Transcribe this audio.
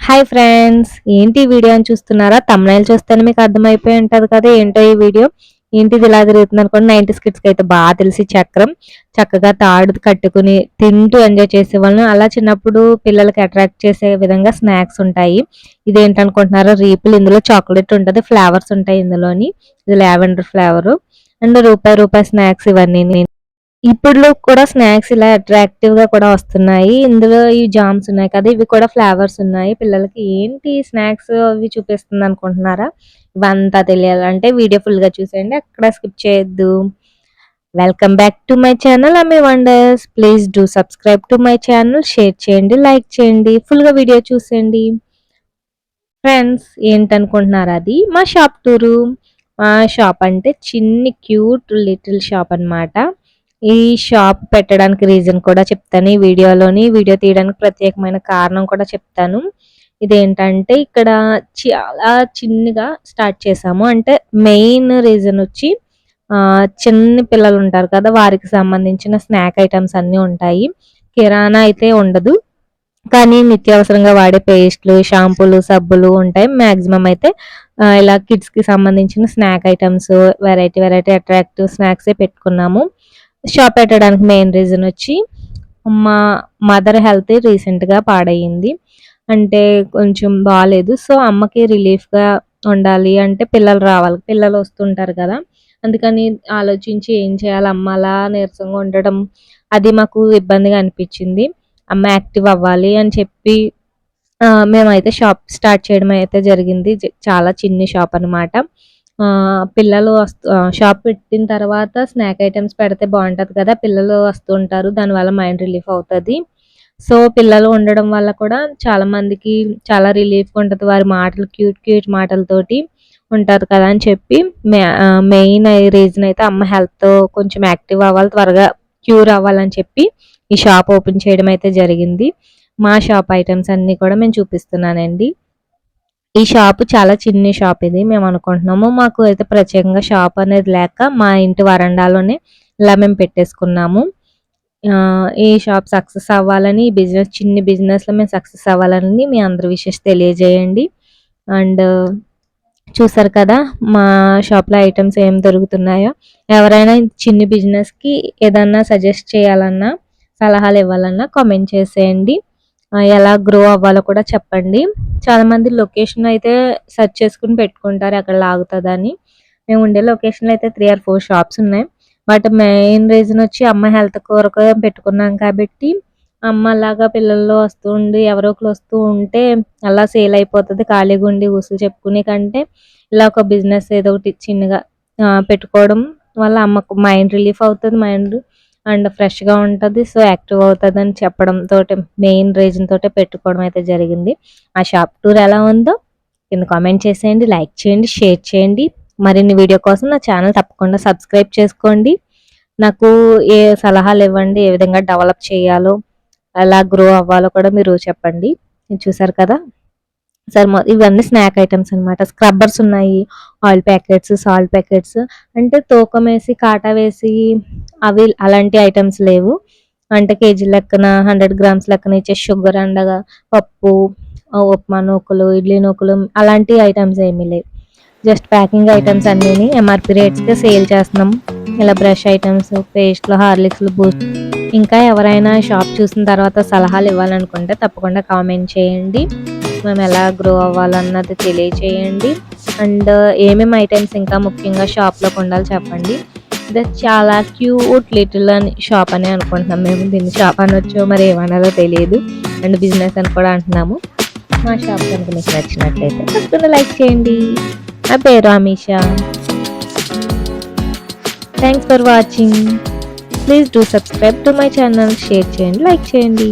Hi friends, ఏంటి ఈ video అని చూస్తున్నారా? తమ్నైల్ చూస్తేనే మీకు అర్థమైపోయి ఉంటది కదా ఏంటో ఈ వీడియో. ఏంటిది ఇలా తిరుగుతుంది అనుకోండి. 90s కిడ్స్‌కి అయితే బాగా తెలిసి చక్రం. చక్కగా తాడు కట్టుకుని తింటూ ఎంజాయ్ చేసేవాళ్ళం. అలా చిన్నప్పుడు పిల్లలకి అట్రాక్ట్ చేసే విధంగా స్నాక్స్ ఉంటాయి. ఇదేంటనుకుంటున్నారా? రీపుల్. ఇందులో చాక్లెట్ ఉంటది. ఫ్లేవర్స్ ఉంటాయి ఇందులోని. ఇది లావెండర్ ఫ్లేవరు. అండ్ రూపాయి స్నాక్స్ ఇవన్నీని. ఇప్పుడు కూడా స్నాక్స్ ఇలా అట్రాక్టివ్‌గా కూడా వస్తున్నాయి. ఇందులో ఈ జామ్స్ ఉన్నాయి కదా! ఇవి కూడా ఫ్లేవర్స్ ఉన్నాయి. పిల్లలకి ఏంటి స్నాక్స్ అవి చూపిస్తుందనుకుంటున్నారా? ఇవంతా తెలియాలంటే వీడియో ఫుల్‌గా చూసేయండి. ఎక్కడ స్కిప్ చేయొద్దు. Welcome back to my channel Ammi wonders. Please do subscribe to my channel. Share చేయండి, లైక్ చేయండి. ఫుల్‌గా వీడియో చూసేయండి. ఫ్రెండ్స్, ఏంటనుకుంటున్నారా అది? మా షాప్ టూరు. మా షాప్ అంటే చిన్ని క్యూట్ లిటిల్ షాప్ అన్నమాట. ఈ షాప్ పెట్టడానికి రీజన్ కూడా చెప్తాను ఈ వీడియోలోని. వీడియో తీయడానికి ప్రత్యేకమైన కారణం కూడా చెప్తాను. ఇదేంటంటే ఇక్కడ చాలా చిన్నగా స్టార్ట్ చేశాము. అంటే మెయిన్ రీజన్ వచ్చి చిన్న పిల్లలు ఉంటారు కదా! వారికి సంబంధించిన స్నాక్ ఐటెమ్స్ అన్నీ ఉంటాయి. కిరాణా అయితే ఉండదు. కానీ నిత్యావసరంగా వాడే పేస్టులు, షాంపూలు, సబ్బులు ఉంటాయి. మాక్సిమం అయితే ఇలా కిడ్స్‌కి సంబంధించిన స్నాక్ ఐటెమ్స్ వెరైటీ అట్రాక్టివ్ స్నాక్సే పెట్టుకున్నాము. షాప్ పెట్టడానికి మెయిన్ రీజన్ వచ్చి మా మదర్ హెల్త్ రీసెంట్‌గా పాడయింది. అంటే కొంచెం బాలేదు. సో, అమ్మకి రిలీఫ్‌గా ఉండాలి అంటే పిల్లలు రావాలి. పిల్లలు వస్తుంటారు కదా! అందుకని ఆలోచించి ఏం చేయాలి, అమ్మ అలా నీరసంగా ఉండడం అది మాకు ఇబ్బందిగా అనిపించింది. అమ్మ యాక్టివ్ అవ్వాలి అని చెప్పి మేమైతే షాప్ స్టార్ట్ చేయడం అయితే జరిగింది. చాలా చిన్ని షాప్ అనమాట. పిల్లలు షాప్ పెట్టిన తర్వాత స్నాక్ ఐటెమ్స్ పెడితే బావుంటది కదా! పిల్లలు వస్తూ ఉంటారు. దానివల్ల మైండ్ రిలీఫ్ అవుతది. సో, పిల్లలు ఉండడం వల్ల కూడా చాలా మందికి చాలా రిలీఫ్‌గా ఉంటది. వారి మాటలు క్యూట్ మాటలతోటి ఉంటారు కదా అని చెప్పి మెయిన్ రీజన్ అయితే అమ్మ హెల్త్ కొంచెం యాక్టివ్ అవ్వాలి, త్వరగా క్యూర్ అవ్వాలని చెప్పి ఈ షాప్ ఓపెన్ చేయడం అయితే జరిగింది. మా షాప్ ఐటెమ్స్ అన్నీ కూడా మేము చూపిస్తున్నానండి. ఈ షాపు చాలా చిన్ని షాప్ ఇది మేమనుకుంటున్నాము. మాకు అయితే ప్రత్యేకంగా షాప్ అనేది లేక మా ఇంటి వరండాలోనే ఇలా మేము పెట్టేసుకున్నాము. ఈ షాప్ సక్సెస్ అవ్వాలని, ఈ బిజినెస్ చిన్ని బిజినెస్‌లో మేము సక్సెస్ అవ్వాలని మీ అందరి విషెస్ తెలియజేయండి. అండ్ చూసారు కదా! మా షాప్‌లో ఐటెమ్స్ ఏం దొరుకుతున్నాయో. ఎవరైనా చిన్ని బిజినెస్‌కి ఏదన్నా సజెస్ట్ చేయాలన్నా, సలహాలు ఇవ్వాలన్నా కామెంట్ చేసేయండి. ఎలా గ్రో అవ్వాలో కూడా చెప్పండి. చాలామంది లొకేషన్ అయితే సెర్చ్ చేసుకొని పెట్టుకుంటారు ఎక్కడ లాగుతదని. మేము ఉండే లొకేషన్‌లో అయితే 3 ఆర్ 4 షాప్స్ ఉన్నాయి. బట్ మెయిన్ రీజన్ వచ్చి అమ్మ హెల్త్ కొరకు పెట్టుకున్నాం కాబట్టి, అమ్మ అలాగా పిల్లలు వస్తూ ఉండి ఎవరో ఒకళ్ళు వస్తూ ఉంటే అలా సేల్ అయిపోతది. ఖాళీగా ఉండి ఊసులు చెప్పుకునే కంటే ఇలా ఒక బిజినెస్ ఏదో ఒకటి చిన్నగా పెట్టుకోవడం వల్ల అమ్మకు మైండ్ రిలీఫ్ అవుతది. మైండ్ అండ్ ఫ్రెష్‌గా ఉంటది. సో, యాక్టివ్ అవుతదని చెప్పడం తోటి మెయిన్ రీజన్ తోటే పెట్టుకోవడం అయితే జరిగింది. ఆ షాప్ టూర్ ఎలా ఉందో కింద కామెంట్ చేసేయండి, లైక్ చేయండి, షేర్ చేయండి. మరిన్ని వీడియో కోసం నా ఛానల్ తప్పకుండా సబ్స్క్రైబ్ చేసుకోండి. నాకు ఏ సలహాలు ఇవ్వండి, ఏ విధంగా డెవలప్ చేయాలో, ఎలా గ్రో అవ్వాలో కూడా మీరు చెప్పండి. ఇది చూసారు కదా! సరే ఇవన్నీ స్నాక్ ఐటెమ్స్ అనమాట. స్క్రబ్బర్స్ ఉన్నాయి, ఆయిల్ ప్యాకెట్స్, సాల్ట్ ప్యాకెట్స్ అంటే తూకమేసి, కాటా వేసి అవి అలాంటి ఐటెమ్స్ లేవు. అంటే కేజీ లెక్కన 100 గ్రామ్స్ లెక్కన ఇచ్చే షుగర్ అండగా పప్పు, ఉప్మా నూకలు, ఇడ్లీ నూకలు అలాంటి ఐటెమ్స్ ఏమీ లేవు. జస్ట్ ప్యాకింగ్ ఐటెమ్స్ అన్నీని ఎంఆర్‌పీ రేట్స్‌కే సేల్ చేస్తున్నాం. ఇలా బ్రష్ ఐటెమ్స్, పేస్ట్‌లు, హార్లిక్స్‌లు, బూస్ట్ ఇంకా ఎవరైనా షాప్ చూసిన తర్వాత సలహాలు ఇవ్వాలనుకుంటే తప్పకుండా కామెంట్ చేయండి. మేము ఎలా గ్రో అవ్వాలన్నది తెలియచేయండి. అండ్ ఏమేమి ఐటెమ్స్ ఇంకా ముఖ్యంగా షాప్‌లోకి ఉండాలో చెప్పండి. ఇది చాలా క్యూట్ లిటిల్ అని షాప్ అనే అనుకుంటున్నాం మేము. దీన్ని షాప్ అనొచ్చో మరి ఏమనాలో తెలియదు. అండ్ బిజినెస్ అని కూడా అంటున్నాము. మా షాప్ కనుక మీకు నచ్చినట్లయితే తప్పకుండా లైక్ చేయండి. నా పేరు Ameesha. Thanks for watching. Please do subscribe to my channel. Share చేయండి, లైక్ చేయండి.